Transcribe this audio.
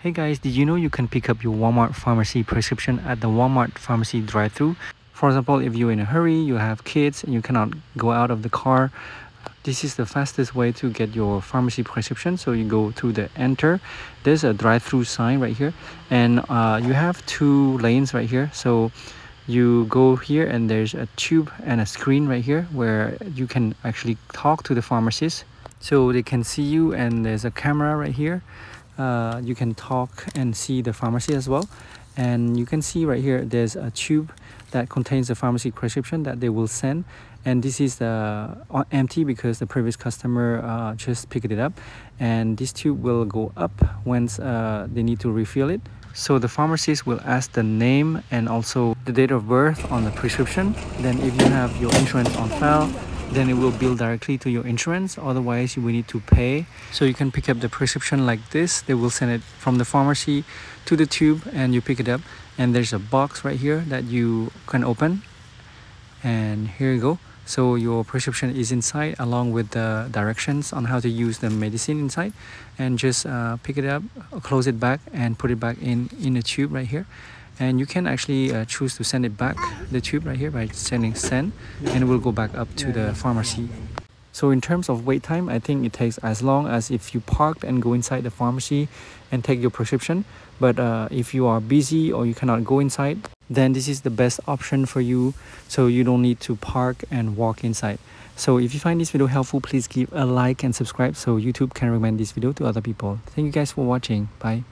Hey guys, did you know you can pick up your Walmart pharmacy prescription at the Walmart Pharmacy Drive Thru? For example, if you're in a hurry, you have kids, and you cannot go out of the car, this is the fastest way to get your pharmacy prescription. So you go to the enter, there's a drive-through sign right here, and you have two lanes right here. So you go here and there's a tube and a screen right here where you can actually talk to the pharmacist so they can see you, and there's a camera right here. You can talk and see the pharmacy as well, and you can see right here there's a tube that contains the pharmacy prescription that they will send, and this is empty because the previous customer just picked it up, and this tube will go up once they need to refill it. So the pharmacist will ask the name and also the date of birth on the prescription. Then if you have your insurance on file, then it will bill directly to your insurance. Otherwise, you will need to pay. So you can pick up the prescription like this. They will send it from the pharmacy to the tube and you pick it up. And there's a box right here that you can open. And here you go. So your prescription is inside along with the directions on how to use the medicine inside, and just pick it up, close it back and put it back in the tube right here. And you can actually choose to send it back the tube right here by sending send, and it will go back up to the pharmacy. So in terms of wait time, I think it takes as long as if you parked and go inside the pharmacy and take your prescription. But if you are busy or you cannot go inside, then this is the best option for you, so you don't need to park and walk inside. So if you find this video helpful, please give a like and subscribe so YouTube can recommend this video to other people. Thank you guys for watching. Bye.